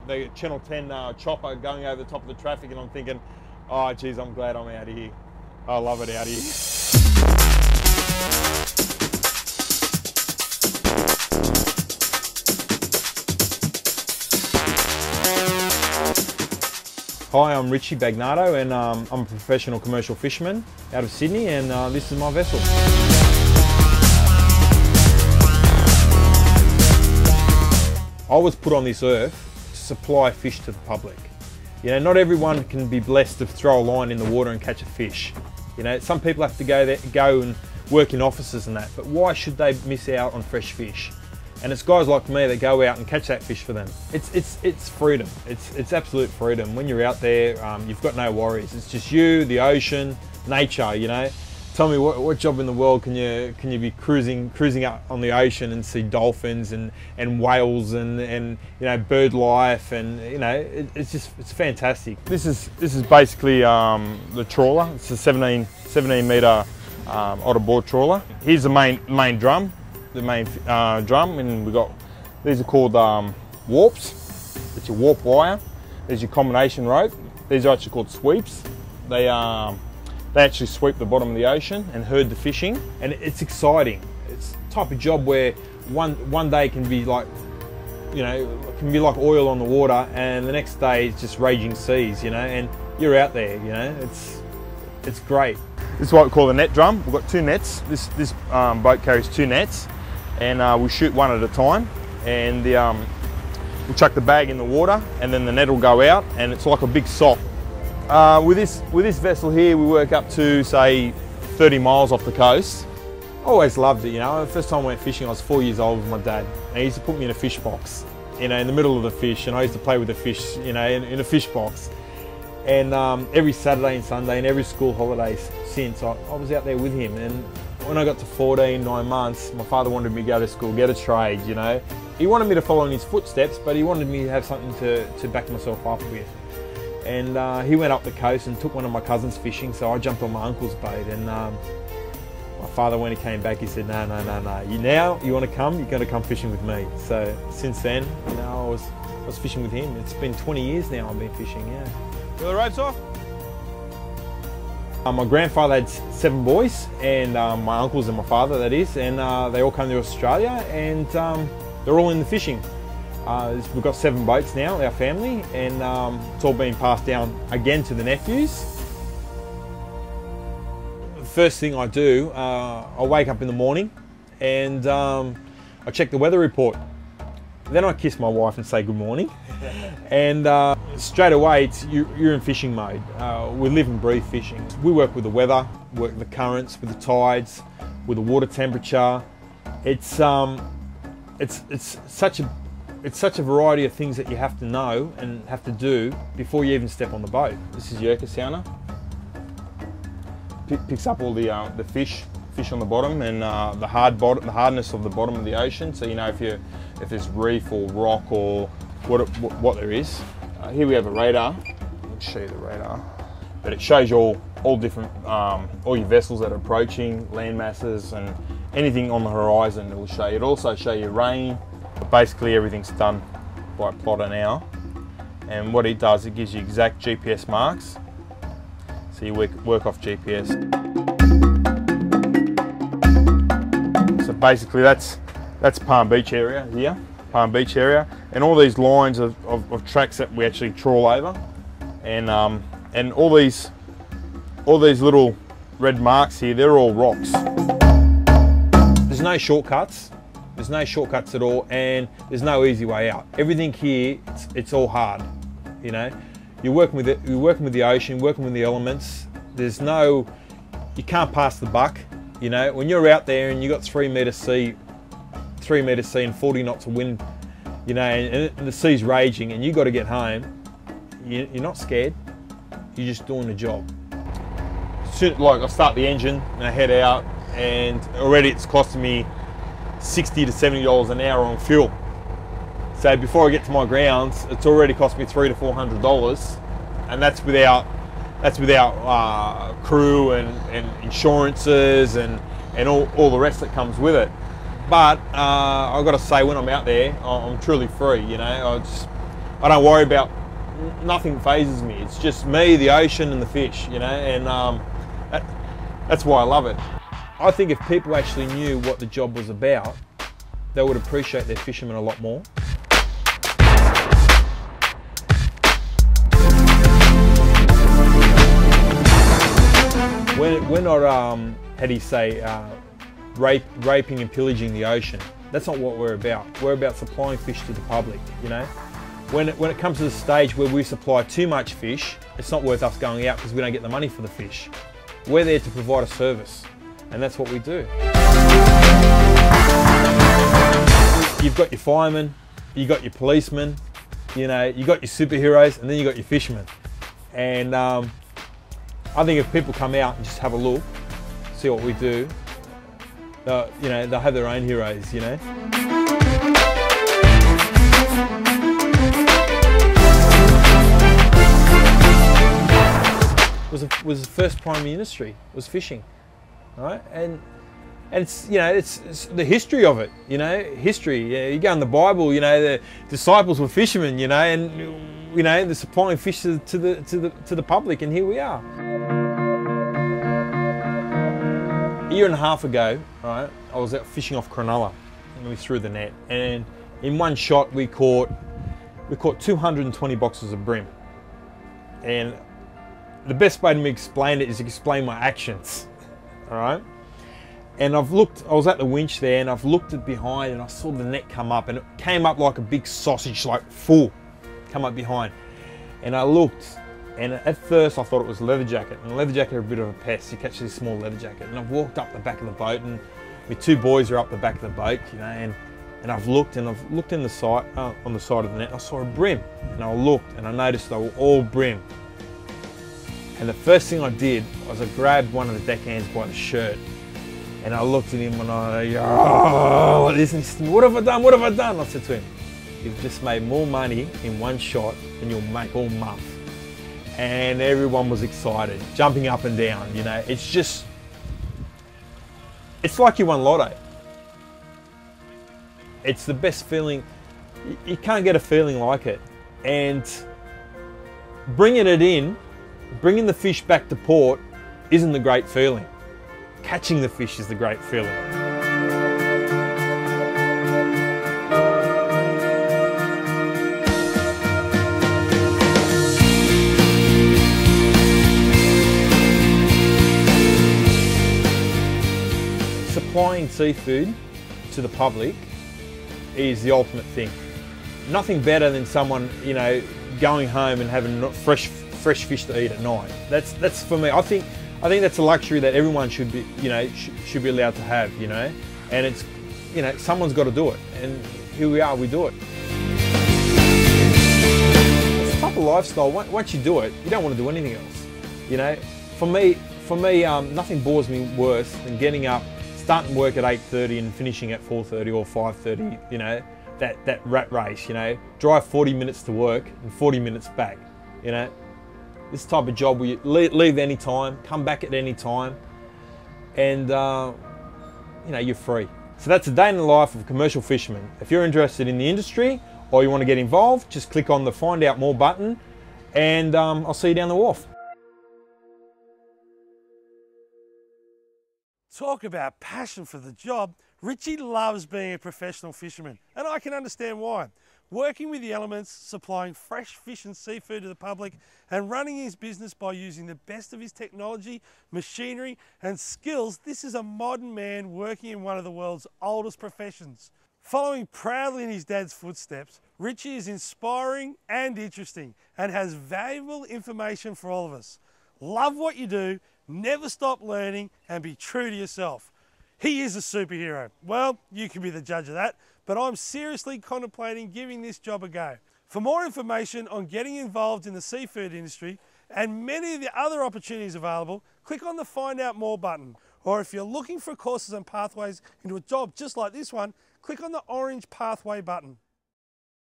the Channel 10 chopper going over the top of the traffic, and I'm thinking, oh geez, I'm glad I'm out of here. I love it out here. Hi, I'm Richie Bagnato, and I'm a professional commercial fisherman out of Sydney, and this is my vessel. I was put on this earth to supply fish to the public. You know, not everyone can be blessed to throw a line in the water and catch a fish. You know, some people have to go and work in offices and that, but why should they miss out on fresh fish? And it's guys like me that go out and catch that fish for them. It's freedom. It's absolute freedom. When you're out there, you've got no worries. It's just you, the ocean, nature. You know, tell me what job in the world can you be cruising up on the ocean and see dolphins and whales and you know, bird life, and you know, it's fantastic. This is basically the trawler. It's a 17 metre otter board trawler. Here's the main drum. The main drum, and these are called warps. It's your warp wire. There's your combination rope. These are actually called sweeps. They actually sweep the bottom of the ocean and herd the fishing, and it's exciting. It's the type of job where one day can be like, you know, can be like oil on the water, and the next day it's just raging seas, you know, and you're out there, you know. It's great. This is what we call the net drum. We've got two nets. This boat carries two nets, and we shoot one at a time, and we'll chuck the bag in the water, and then the net will go out, and it's like a big sock. With this vessel here, we work up to, say, 30 miles off the coast. I always loved it, you know. The first time I went fishing, I was 4 years old with my dad, and he used to put me in a fish box, you know, in the middle of the fish, and I used to play with the fish, you know, in a fish box. And every Saturday and Sunday and every school holidays since, I was out there with him. And when I got to 14, 9 months, my father wanted me to go to school, get a trade, you know. He wanted me to follow in his footsteps, but he wanted me to have something to back myself up with. And he went up the coast and took one of my cousins fishing, so I jumped on my uncle's boat. And my father, when he came back, he said, no, you want to come, you're going to come fishing with me. So since then, you know, I was fishing with him. It's been 20 years now I've been fishing, yeah. Feel the ropes off? My grandfather had 7 boys, and my uncles and my father, that is, and they all come to Australia, and they're all in the fishing. We've got 7 boats now, our family, and it's all being passed down again to the nephews. The first thing I do, I wake up in the morning and I check the weather report. Then I kiss my wife and say good morning, and straight away you're in fishing mode. We live and breathe fishing. We work with the weather, work with the currents, with the tides, with the water temperature. It's such a variety of things that you have to know and have to do before you even step on the boat. This is Yerka sounder. Picks up all the fish on the bottom, and the hardness of the bottom of the ocean. So you know if there's reef or rock or what there is. Here we have a radar. I'll show you the radar. But it shows you all different, all your vessels that are approaching, land masses, and anything on the horizon. It will show you. It'll also show you rain. But basically everything's done by a plotter now. And what it does, it gives you exact GPS marks. So you work off GPS. So basically that's Palm Beach area here, Palm Beach area, and all these lines of tracks that we actually trawl over, and all these little red marks here, they're all rocks. There's no shortcuts. There's no shortcuts at all, and there's no easy way out. Everything here, it's all hard. You know, you're working with the ocean, working with the elements. You can't pass the buck. You know, when you're out there and you got 3 metre sea and 40 knots of wind, you know, and the sea's raging, and you got to get home, you're not scared. You're just doing the job. Like I start the engine and I head out, and already it's costing me $60 to $70 an hour on fuel. So before I get to my grounds, it's already cost me $300 to $400, and that's without crew and insurances and all the rest that comes with it. But I've got to say, when I'm out there, I'm truly free. You know, I don't worry about, nothing phases me. It's just me, the ocean and the fish, you know, and that's why I love it. I think if people actually knew what the job was about, they would appreciate their fishermen a lot more. We're not, how do you say, raping and pillaging the ocean. That's not what we're about. We're about supplying fish to the public, you know. When it comes to the stage where we supply too much fish, it's not worth us going out because we don't get the money for the fish. We're there to provide a service, and that's what we do. You've got your firemen, you've got your policemen, you know, you've got your superheroes, and then you've got your fishermen. And I think if people come out and just have a look, see what we do, you know, they'll have their own heroes, you know. Was the first primary industry, was fishing, right? And it's, you know, it's the history of it, you know, history. You go in the Bible, you know, the disciples were fishermen, you know, and you know, they're supplying fish to the public, and here we are. A year and a half ago, right, I was out fishing off Cronulla, and we threw the net, and in one shot we caught 220 boxes of bream. And the best way to explain it is to explain my actions, all right? And I was at the winch there, and I've looked at behind, and I saw the net come up, and it came up like a big sausage, like full, come up behind. And I looked, and at first I thought it was a leather jacket, and a leather jacket are a bit of a pest. You catch this small leather jacket. And I've walked up the back of the boat, and my two boys are up the back of the boat, you know, and I've looked in the side, on the side of the net, I saw a bream, and I looked, and I noticed they were all bream. And the first thing I did was I grabbed one of the deckhands by the shirt, and I looked at him, and like this, and he said, "What have I done? What have I done?" I said to him, "You've just made more money in one shot than you'll make all month." And everyone was excited, jumping up and down, you know. It's just, it's like you won lotto. It's the best feeling. You can't get a feeling like it. And bringing the fish back to port isn't the great feeling. Catching the fish is the great feeling. Supplying seafood to the public is the ultimate thing. Nothing better than someone, you know, going home and having fresh fish to eat at night. That's for me. I think that's a luxury that everyone should be, you know, should be allowed to have, you know. And it's, you know, someone's got to do it, and here we are, we do it. It's a type of lifestyle. Once you do it, you don't want to do anything else, you know. For me, nothing bores me worse than getting up, starting work at 8:30 and finishing at 4:30 or 5:30. You know, that rat race. You know, drive 40 minutes to work and 40 minutes back. You know. This type of job where you leave any time, come back at any time, and you know, you're free. So that's a day in the life of a commercial fisherman. If you're interested in the industry or you want to get involved, just click on the Find Out More button, and I'll see you down the wharf. Talk about passion for the job. Richie loves being a professional fisherman, and I can understand why. Working with the elements, supplying fresh fish and seafood to the public, and running his business by using the best of his technology, machinery and skills, this is a modern man working in one of the world's oldest professions. Following proudly in his dad's footsteps, Richie is inspiring and interesting and has valuable information for all of us. Love what you do, never stop learning, and be true to yourself. He is a superhero. Well, you can be the judge of that, but I'm seriously contemplating giving this job a go. For more information on getting involved in the seafood industry and many of the other opportunities available, click on the Find Out More button. Or if you're looking for courses and pathways into a job just like this one, click on the orange pathway button.